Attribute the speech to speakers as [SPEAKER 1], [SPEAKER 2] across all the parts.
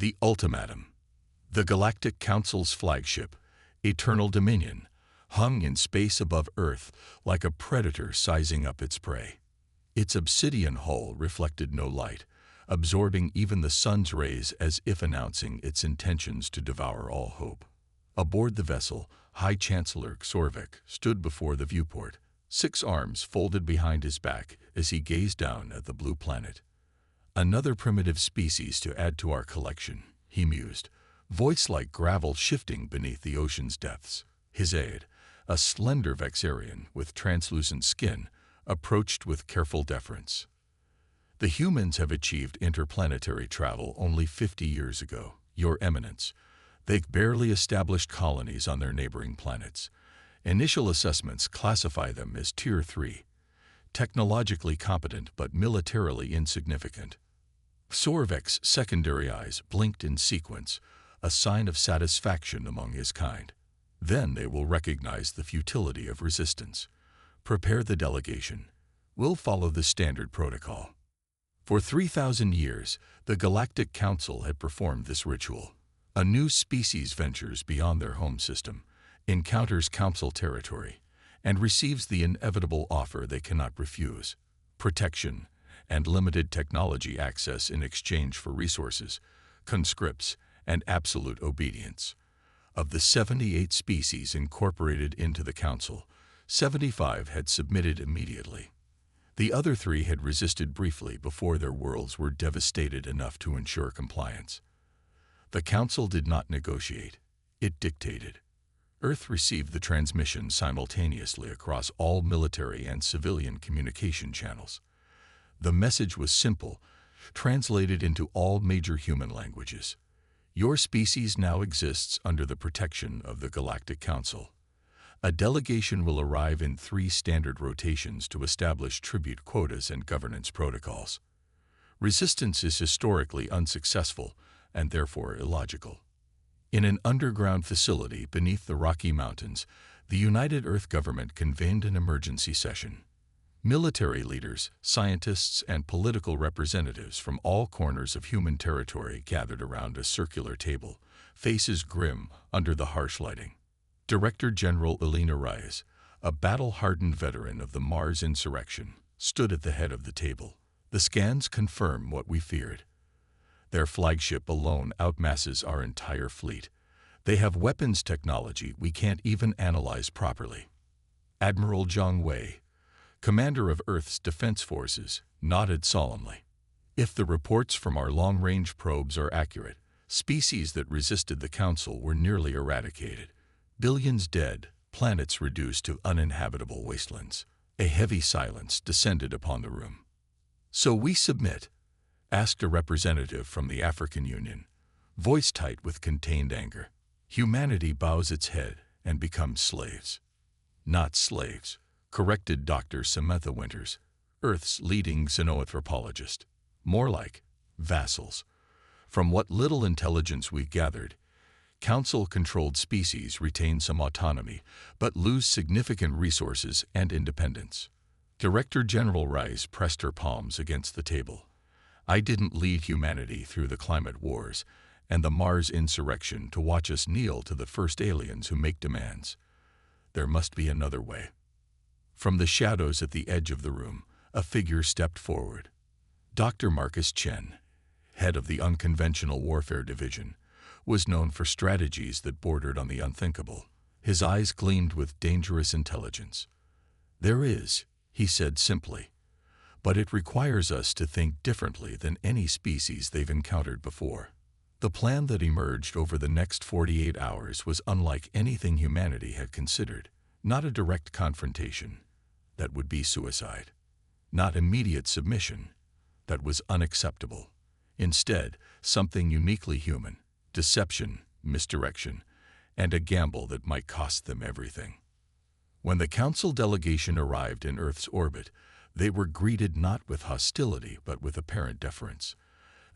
[SPEAKER 1] The ultimatum. The Galactic Council's flagship, Eternal Dominion, hung in space above Earth like a predator sizing up its prey. Its obsidian hull reflected no light, absorbing even the sun's rays as if announcing its intentions to devour all hope. Aboard the vessel, High Chancellor Xorvik stood before the viewport, 6 arms folded behind his back as he gazed down at the blue planet. "Another primitive species to add to our collection," he mused, voice like gravel shifting beneath the ocean's depths. His aide, a slender Vexarian with translucent skin, approached with careful deference. "The humans have achieved interplanetary travel only 50 years ago, Your Eminence. They've barely established colonies on their neighboring planets. Initial assessments classify them as Tier 3, technologically competent but militarily insignificant." Xorvik's secondary eyes blinked in sequence, a sign of satisfaction among his kind. "Then they will recognize the futility of resistance. Prepare the delegation. We'll follow the standard protocol." For 3,000 years, the Galactic Council had performed this ritual. A new species ventures beyond their home system, encounters Council territory, and receives the inevitable offer they cannot refuse: protection and limited technology access in exchange for resources, conscripts, and absolute obedience. Of the 78 species incorporated into the Council, 75 had submitted immediately. The other 3 had resisted briefly before their worlds were devastated enough to ensure compliance. The Council did not negotiate, it dictated. Earth received the transmission simultaneously across all military and civilian communication channels. The message was simple, translated into all major human languages. "Your species now exists under the protection of the Galactic Council. A delegation will arrive in 3 standard rotations to establish tribute quotas and governance protocols. Resistance is historically unsuccessful and therefore illogical." In an underground facility beneath the Rocky Mountains, the United Earth Government convened an emergency session. Military leaders, scientists, and political representatives from all corners of human territory gathered around a circular table, faces grim under the harsh lighting. Director General Elena Reyes, a battle-hardened veteran of the Mars insurrection, stood at the head of the table. "The scans confirm what we feared. Their flagship alone outmasses our entire fleet. They have weapons technology we can't even analyze properly." Admiral Zhang Wei, commander of Earth's defense forces, nodded solemnly. "If the reports from our long-range probes are accurate, species that resisted the Council were nearly eradicated. Billions dead, planets reduced to uninhabitable wastelands." A heavy silence descended upon the room. "So we submit?" asked a representative from the African Union, voice tight with contained anger. "Humanity bows its head and becomes slaves." "Not slaves," corrected Dr. Samantha Winters, Earth's leading xenoanthropologist. "More like vassals. From what little intelligence we gathered, Council-controlled species retain some autonomy, but lose significant resources and independence." Director General Rice pressed her palms against the table. "I didn't lead humanity through the climate wars and the Mars insurrection to watch us kneel to the first aliens who make demands. There must be another way." From the shadows at the edge of the room, a figure stepped forward. Dr. Marcus Chen, head of the Unconventional Warfare Division, was known for strategies that bordered on the unthinkable. His eyes gleamed with dangerous intelligence. "There is," he said simply, "but it requires us to think differently than any species they've encountered before." The plan that emerged over the next 48 hours was unlike anything humanity had considered. Not a direct confrontation. That would be suicide. Not immediate submission. That was unacceptable. Instead, something uniquely human: deception, misdirection, and a gamble that might cost them everything. When the Council delegation arrived in Earth's orbit, they were greeted not with hostility but with apparent deference.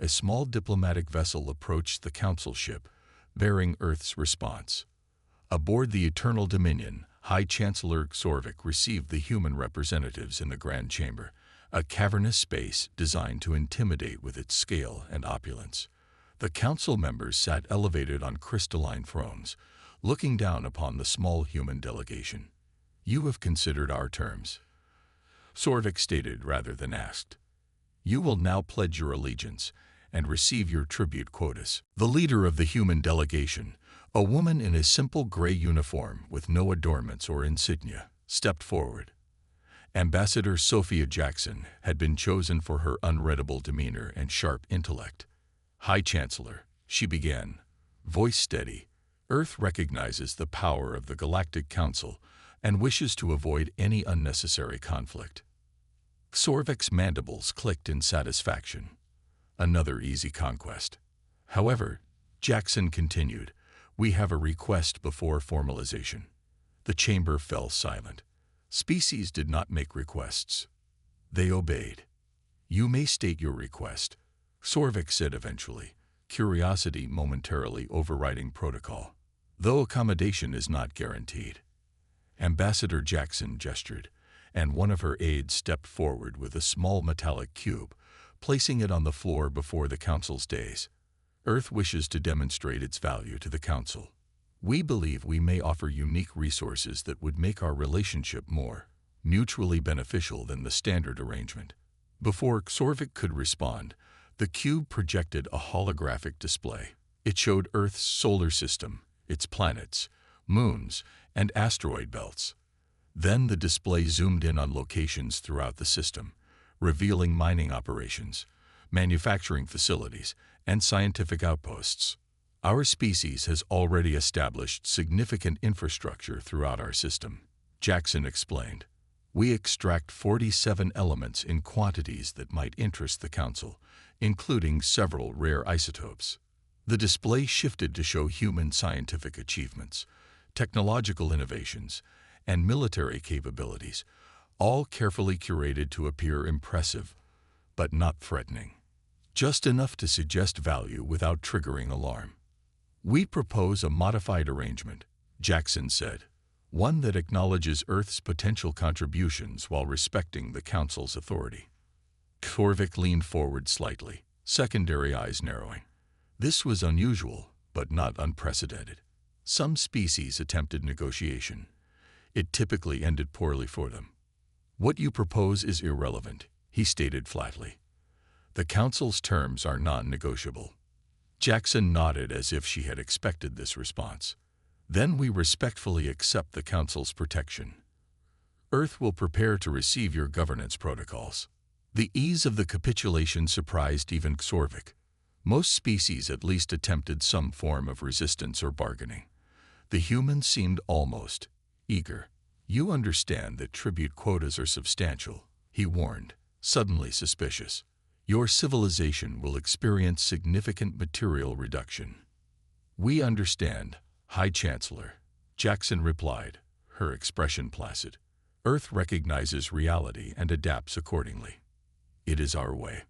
[SPEAKER 1] A small diplomatic vessel approached the Council ship, bearing Earth's response. Aboard the Eternal Dominion, High Chancellor Xorvik received the human representatives in the Grand Chamber, a cavernous space designed to intimidate with its scale and opulence. The council members sat elevated on crystalline thrones, looking down upon the small human delegation. "You have considered our terms," Sorvik stated rather than asked. "You will now pledge your allegiance and receive your tribute quotas." The leader of the human delegation, a woman in a simple gray uniform with no adornments or insignia, stepped forward. Ambassador Sophia Jackson had been chosen for her unreadable demeanor and sharp intellect. "High Chancellor," she began, voice steady, "Earth recognizes the power of the Galactic Council and wishes to avoid any unnecessary conflict." Sorvik's mandibles clicked in satisfaction. Another easy conquest. "However," Jackson continued, "we have a request before formalization." The chamber fell silent. Species did not make requests. They obeyed. "You may state your request," Sorvik said eventually, curiosity momentarily overriding protocol. "Though accommodation is not guaranteed." Ambassador Jackson gestured, and one of her aides stepped forward with a small metallic cube, placing it on the floor before the Council's dais. "Earth wishes to demonstrate its value to the Council. We believe we may offer unique resources that would make our relationship more mutually beneficial than the standard arrangement." Before Sorvik could respond, the cube projected a holographic display. It showed Earth's solar system, its planets, moons, and asteroid belts. Then the display zoomed in on locations throughout the system, revealing mining operations, manufacturing facilities, and scientific outposts. "Our species has already established significant infrastructure throughout our system," Jackson explained. "We extract 47 elements in quantities that might interest the Council, including several rare isotopes." The display shifted to show human scientific achievements, technological innovations, and military capabilities, all carefully curated to appear impressive, but not threatening. Just enough to suggest value without triggering alarm. "We propose a modified arrangement," Jackson said, "one that acknowledges Earth's potential contributions while respecting the Council's authority." Sorvik leaned forward slightly, secondary eyes narrowing. This was unusual, but not unprecedented. Some species attempted negotiation. It typically ended poorly for them. "What you propose is irrelevant," he stated flatly. "The Council's terms are non-negotiable." Jackson nodded as if she had expected this response. "Then we respectfully accept the Council's protection. Earth will prepare to receive your governance protocols." The ease of the capitulation surprised even Sorvik. Most species at least attempted some form of resistance or bargaining. The humans seemed almost eager. "You understand that tribute quotas are substantial," he warned, suddenly suspicious. "Your civilization will experience significant material reduction." "We understand, High Chancellor," Jackson replied, her expression placid. "Earth recognizes reality and adapts accordingly. It is our way."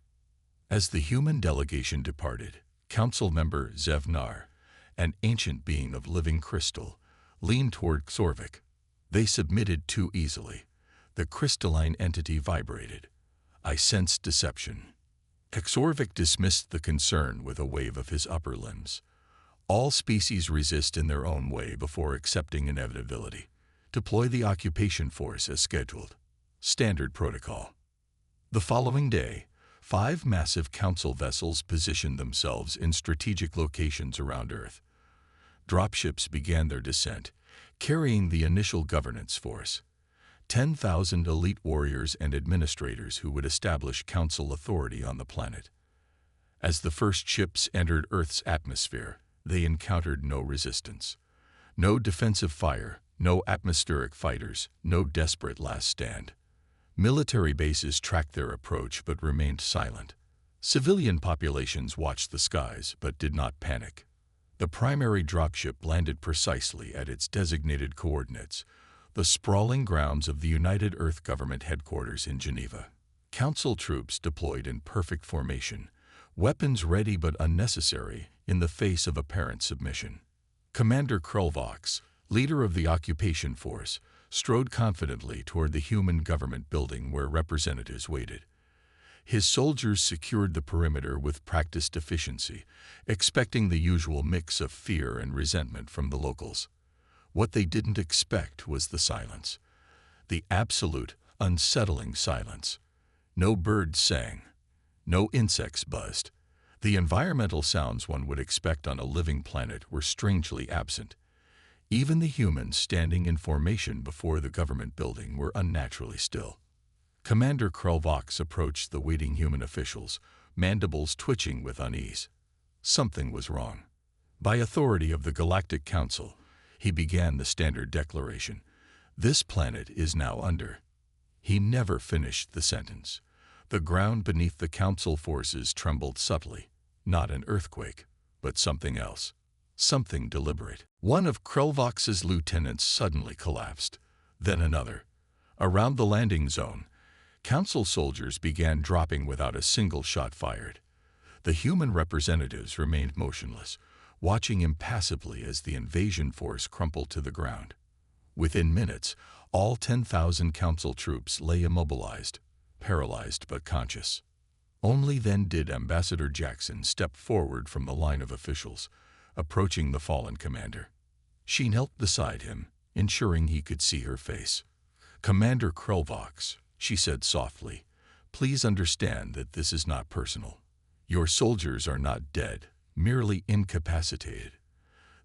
[SPEAKER 1] As the human delegation departed, Council member Zevnar, an ancient being of living crystal, leaned toward Sorvik. They submitted too easily. The crystalline entity vibrated. "I sensed deception." Sorvik dismissed the concern with a wave of his upper limbs. All species resist in their own way before accepting inevitability. Deploy the occupation force as scheduled. Standard protocol. The following day, 5 massive Council vessels positioned themselves in strategic locations around Earth. Dropships began their descent, carrying the initial governance force. 10,000 elite warriors and administrators who would establish Council authority on the planet. As the first ships entered Earth's atmosphere, they encountered no resistance. No defensive fire, no atmospheric fighters, no desperate last stand. Military bases tracked their approach but remained silent. Civilian populations watched the skies but did not panic. The primary dropship landed precisely at its designated coordinates, the sprawling grounds of the United Earth Government headquarters in Geneva. Council troops deployed in perfect formation, weapons ready but unnecessary in the face of apparent submission. Commander Krulvox, leader of the occupation force, strode confidently toward the human government building where representatives waited. His soldiers secured the perimeter with practiced efficiency, expecting the usual mix of fear and resentment from the locals. What they didn't expect was the silence. The absolute, unsettling silence. No birds sang. No insects buzzed. The environmental sounds one would expect on a living planet were strangely absent. Even the humans standing in formation before the government building were unnaturally still. Commander Krelvox approached the waiting human officials, mandibles twitching with unease. Something was wrong. By authority of the Galactic Council, he began the standard declaration. This planet is now under. He never finished the sentence. The ground beneath the Council forces trembled subtly. Not an earthquake, but something else. Something deliberate. One of Krelvox's lieutenants suddenly collapsed. Then another. Around the landing zone, Council soldiers began dropping without a single shot fired. The human representatives remained motionless, watching impassively as the invasion force crumpled to the ground. Within minutes, all 10,000 Council troops lay immobilized, paralyzed but conscious. Only then did Ambassador Jackson step forward from the line of officials, approaching the fallen commander. She knelt beside him, ensuring he could see her face. "Commander Krelvox," she said softly, "please understand that this is not personal. Your soldiers are not dead, merely incapacitated.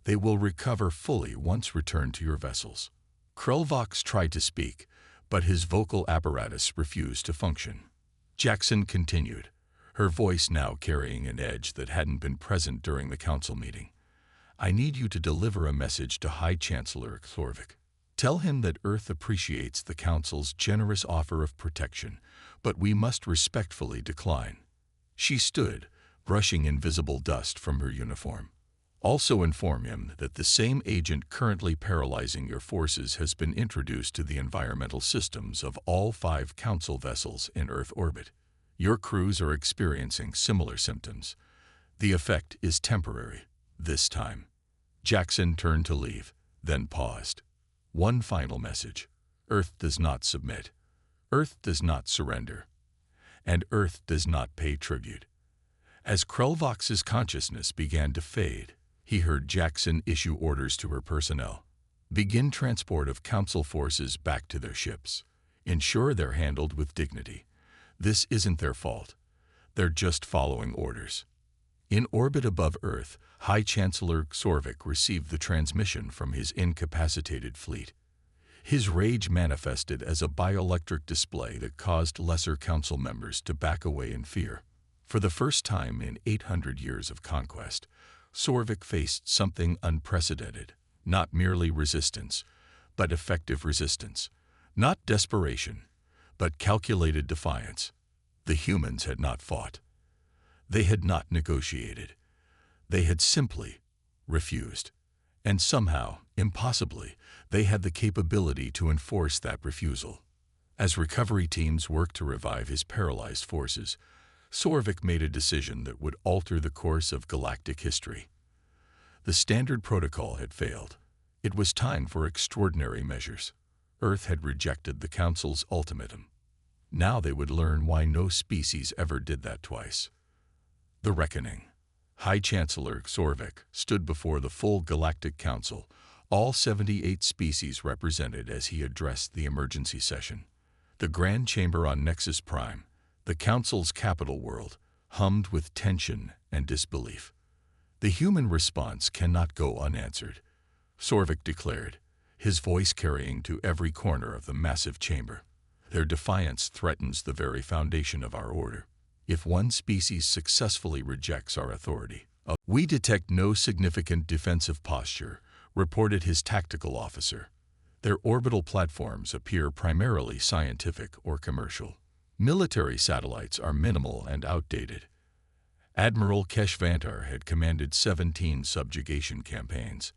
[SPEAKER 1] They will recover fully once returned to your vessels." Krelvox tried to speak, but his vocal apparatus refused to function. Jackson continued, her voice now carrying an edge that hadn't been present during the council meeting. "I need you to deliver a message to High Chancellor Xorvik. Tell him that Earth appreciates the Council's generous offer of protection, but we must respectfully decline." She stood, brushing invisible dust from her uniform. "Also inform him that the same agent currently paralyzing your forces has been introduced to the environmental systems of all 5 Council vessels in Earth orbit. Your crews are experiencing similar symptoms. The effect is temporary, this time." Jackson turned to leave, then paused. One final message. Earth does not submit. Earth does not surrender. And Earth does not pay tribute. As Krelvox's consciousness began to fade, he heard Jackson issue orders to her personnel. "Begin transport of Council forces back to their ships. Ensure they're handled with dignity. This isn't their fault. They're just following orders." In orbit above Earth, High Chancellor Xorvik received the transmission from his incapacitated fleet. His rage manifested as a bioelectric display that caused lesser council members to back away in fear. For the first time in 800 years of conquest, Xorvik faced something unprecedented, not merely resistance, but effective resistance. Not desperation, but calculated defiance. The humans had not fought. They had not negotiated. They had simply refused. And somehow, impossibly, they had the capability to enforce that refusal. As recovery teams worked to revive his paralyzed forces, Xorvik made a decision that would alter the course of galactic history. The standard protocol had failed. It was time for extraordinary measures. Earth had rejected the Council's ultimatum. Now they would learn why no species ever did that twice. The reckoning. High Chancellor Xorvik stood before the full Galactic Council, all 78 species represented as he addressed the emergency session. The Grand Chamber on Nexus Prime, the Council's capital world, hummed with tension and disbelief. "The human response cannot go unanswered," Xorvik declared, his voice carrying to every corner of the massive chamber. "Their defiance threatens the very foundation of our order. If one species successfully rejects our authority, we detect no significant defensive posture," reported his tactical officer. "Their orbital platforms appear primarily scientific or commercial. Military satellites are minimal and outdated." Admiral Keshvantar had commanded 17 subjugation campaigns.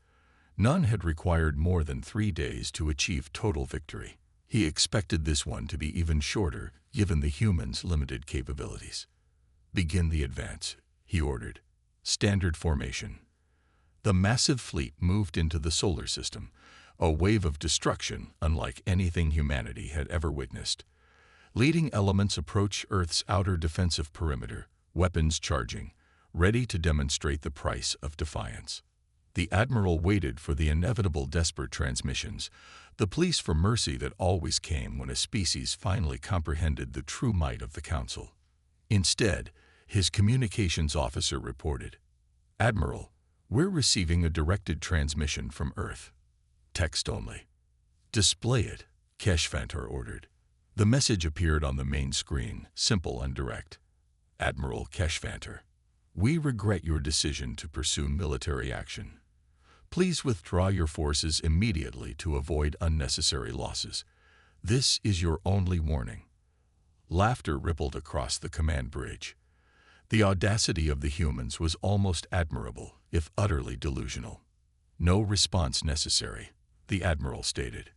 [SPEAKER 1] None had required more than 3 days to achieve total victory. He expected this one to be even shorter, given the humans' limited capabilities. "Begin the advance," he ordered. Standard formation. The massive fleet moved into the solar system, a wave of destruction unlike anything humanity had ever witnessed. Leading elements approach Earth's outer defensive perimeter, weapons charging, ready to demonstrate the price of defiance. The Admiral waited for the inevitable desperate transmissions, the pleas for mercy that always came when a species finally comprehended the true might of the Council. Instead, his communications officer reported, "Admiral, we're receiving a directed transmission from Earth. Text only." "Display it," HFY ordered. The message appeared on the main screen, simple and direct. "Admiral HFY, we regret your decision to pursue military action. Please withdraw your forces immediately to avoid unnecessary losses. This is your only warning." Laughter rippled across the command bridge. The audacity of the humans was almost admirable, if utterly delusional. "No response necessary," the Admiral stated.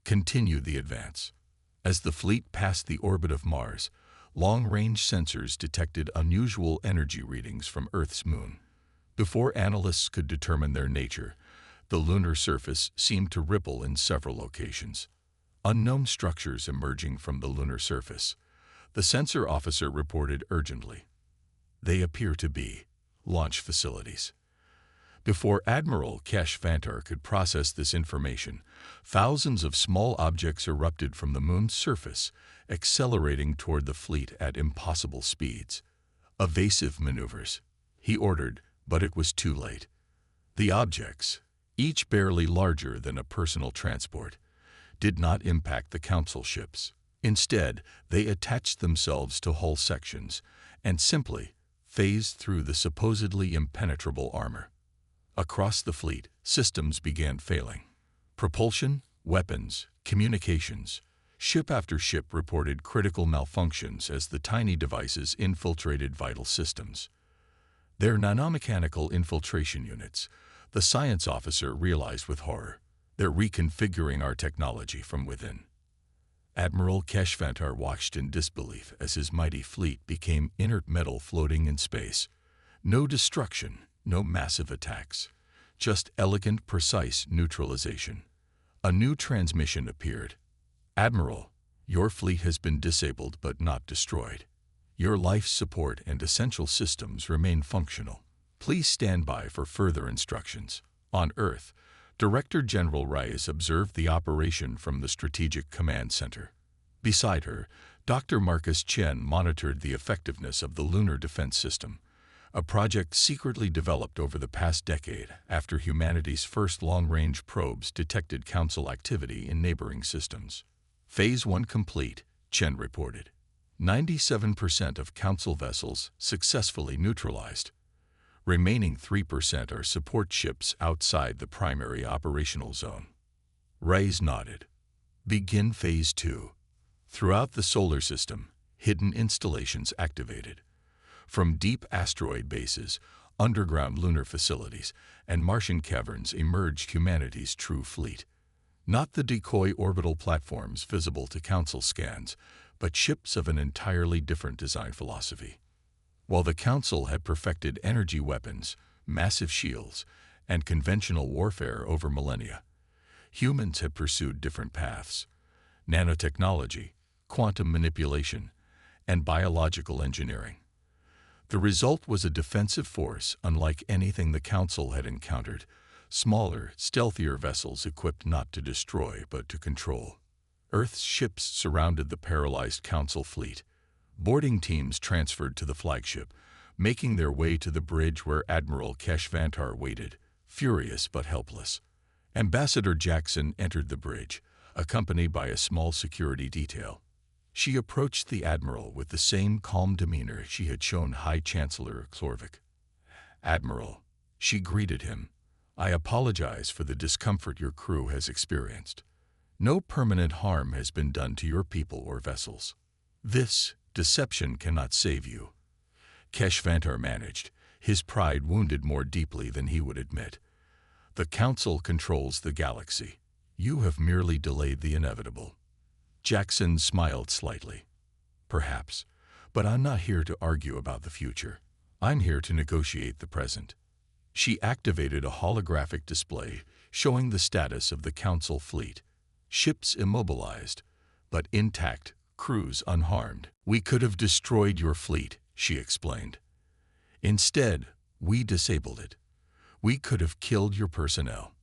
[SPEAKER 1] "Continue the advance." As the fleet passed the orbit of Mars, long-range sensors detected unusual energy readings from Earth's moon. Before analysts could determine their nature, the lunar surface seemed to ripple in several locations. Unknown structures emerging from the lunar surface. The sensor officer reported urgently. "They appear to be launch facilities." Before Admiral HFY could process this information, thousands of small objects erupted from the moon's surface, accelerating toward the fleet at impossible speeds. "Evasive maneuvers," he ordered, but it was too late. The objects, each barely larger than a personal transport, did not impact the Council ships. Instead, they attached themselves to hull sections and simply phased through the supposedly impenetrable armor. Across the fleet, systems began failing. Propulsion, weapons, communications. Ship after ship reported critical malfunctions as the tiny devices infiltrated vital systems. "They're nanomechanical infiltration units," the science officer realized with horror. "They're reconfiguring our technology from within." Admiral HFY watched in disbelief as his mighty fleet became inert metal floating in space. No destruction, no massive attacks, just elegant, precise neutralization. A new transmission appeared. "Admiral, your fleet has been disabled but not destroyed. Your life support and essential systems remain functional. Please stand by for further instructions." On Earth, Director General Reyes observed the operation from the Strategic Command Center. Beside her, Dr. Marcus Chen monitored the effectiveness of the Lunar Defense System, a project secretly developed over the past decade after humanity's first long-range probes detected Council activity in neighboring systems. "Phase 1 complete," Chen reported. 97% of Council vessels successfully neutralized. Remaining 3% are support ships outside the primary operational zone. Reyes nodded. "Begin Phase 2. Throughout the solar system, hidden installations activated. From deep asteroid bases, underground lunar facilities, and Martian caverns emerged humanity's true fleet. Not the decoy orbital platforms visible to Council scans, but ships of an entirely different design philosophy. While the Council had perfected energy weapons, massive shields, and conventional warfare over millennia, humans had pursued different paths: nanotechnology, quantum manipulation, and biological engineering. The result was a defensive force unlike anything the Council had encountered: smaller, stealthier vessels equipped not to destroy but to control. Earth's ships surrounded the paralyzed Council fleet. Boarding teams transferred to the flagship, making their way to the bridge where Admiral HFY waited, furious but helpless. Ambassador Jackson entered the bridge, accompanied by a small security detail. She approached the Admiral with the same calm demeanor she had shown High Chancellor Klorvik. "Admiral," she greeted him, "I apologize for the discomfort your crew has experienced. No permanent harm has been done to your people or vessels. This deception cannot save you." HFY managed, his pride wounded more deeply than he would admit. "The Council controls the galaxy. You have merely delayed the inevitable." Jackson smiled slightly. "Perhaps, but I'm not here to argue about the future. I'm here to negotiate the present." She activated a holographic display showing the status of the Council fleet. Ships immobilized, but intact, crews unharmed. "We could have destroyed your fleet," she explained. "Instead, we disabled it. We could have killed your personnel.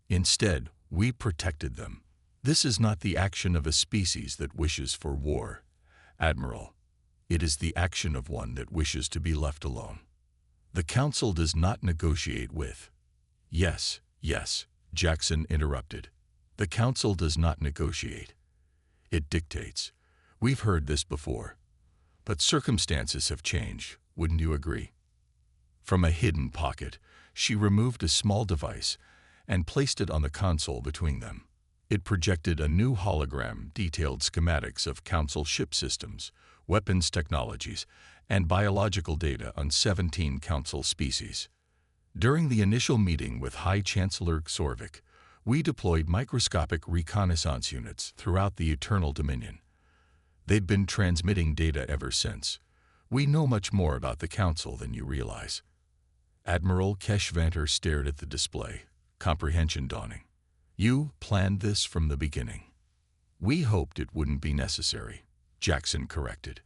[SPEAKER 1] Instead, we protected them. This is not the action of a species that wishes for war, Admiral. It is the action of one that wishes to be left alone." The Council does not negotiate with. Yes, Jackson interrupted. The Council does not negotiate. It dictates. We've heard this before. But circumstances have changed, wouldn't you agree? From a hidden pocket, she removed a small device and placed it on the console between them. It projected a new hologram, detailed schematics of Council ship systems, weapons technologies, and biological data on 17 Council species. During the initial meeting with High Chancellor Xorvik, we deployed microscopic reconnaissance units throughout the Eternal Dominion. They've been transmitting data ever since. We know much more about the Council than you realize. Admiral Keshvanter stared at the display, comprehension dawning. "You planned this from the beginning." "We hoped it wouldn't be necessary," Jackson corrected.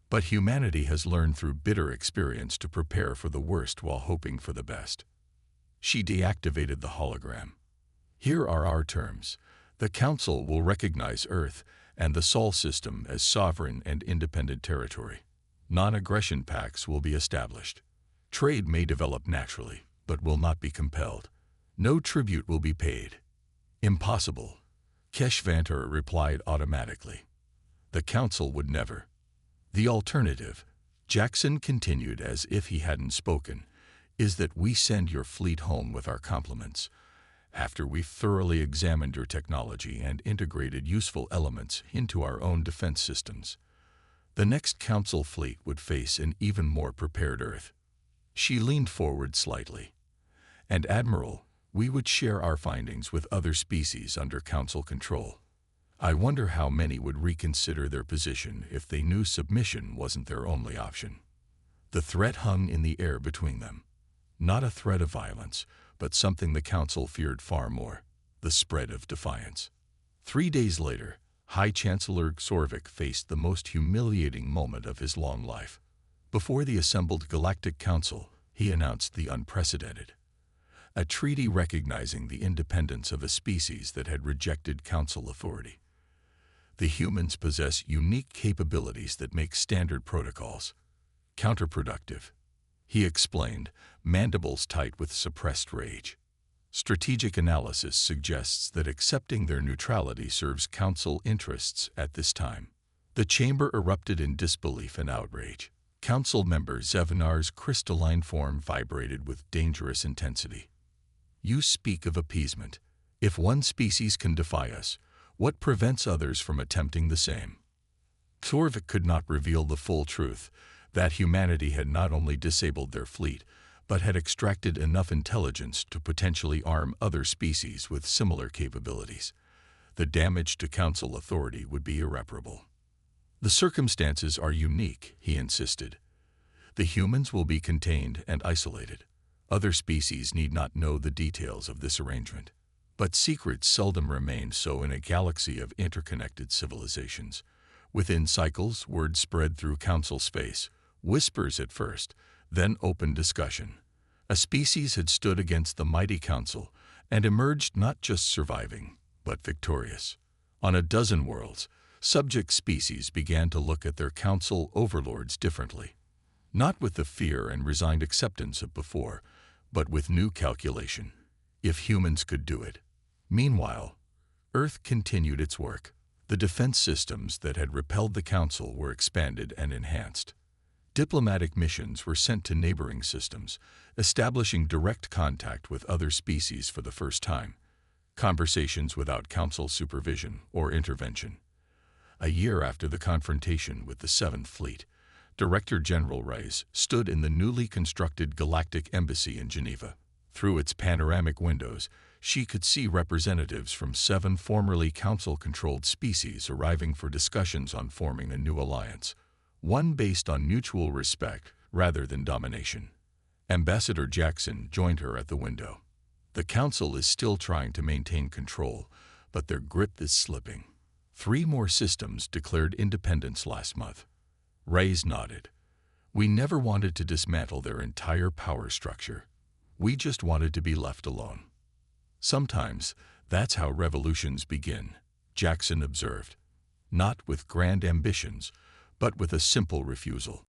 [SPEAKER 1] "But humanity has learned through bitter experience to prepare for the worst while hoping for the best." She deactivated the hologram. "Here are our terms. The Council will recognize Earth and the Sol system as sovereign and independent territory. Non-aggression pacts will be established. Trade may develop naturally, but will not be compelled. No tribute will be paid." "Impossible," Keshvanter replied automatically. "The Council would never." "The alternative," Jackson continued as if he hadn't spoken, "is that we send your fleet home with our compliments, after we've thoroughly examined your technology and integrated useful elements into our own defense systems. The next Council fleet would face an even more prepared Earth." She leaned forward slightly. "And Admiral, we would share our findings with other species under Council control. I wonder how many would reconsider their position if they knew submission wasn't their only option." The threat hung in the air between them. Not a threat of violence, but something the Council feared far more: the spread of defiance. 3 days later, High Chancellor Xorvik faced the most humiliating moment of his long life. Before the assembled Galactic Council, he announced the unprecedented: a treaty recognizing the independence of a species that had rejected Council authority. "The humans possess unique capabilities that make standard protocols counterproductive," he explained, mandibles tight with suppressed rage. "Strategic analysis suggests that accepting their neutrality serves Council interests at this time." The chamber erupted in disbelief and outrage. Council member Zevanar's crystalline form vibrated with dangerous intensity. "You speak of appeasement. If one species can defy us, what prevents others from attempting the same?" Xorvik could not reveal the full truth, that humanity had not only disabled their fleet, but had extracted enough intelligence to potentially arm other species with similar capabilities. The damage to Council authority would be irreparable. "The circumstances are unique," he insisted. "The humans will be contained and isolated. Other species need not know the details of this arrangement. But secrets seldom remain so in a galaxy of interconnected civilizations. Within cycles, word spread through Council space, whispers at first, then open discussion. A species had stood against the mighty Council and emerged not just surviving, but victorious. On a dozen worlds, subject species began to look at their Council overlords differently. Not with the fear and resigned acceptance of before, but with new calculation. If humans could do it. Meanwhile, Earth continued its work. The defense systems that had repelled the Council were expanded and enhanced. Diplomatic missions were sent to neighboring systems, establishing direct contact with other species for the first time. Conversations without Council supervision or intervention. A year after the confrontation with the Seventh Fleet, Director General Reyes stood in the newly constructed Galactic Embassy in Geneva. Through its panoramic windows, she could see representatives from 7 formerly Council-controlled species arriving for discussions on forming a new alliance, one based on mutual respect rather than domination. Ambassador Jackson joined her at the window. "The Council is still trying to maintain control, but their grip is slipping. 3 more systems declared independence last month. Reyes nodded. We never wanted to dismantle their entire power structure. We just wanted to be left alone. Sometimes, that's how revolutions begin, Jackson observed. Not with grand ambitions, but with a simple refusal.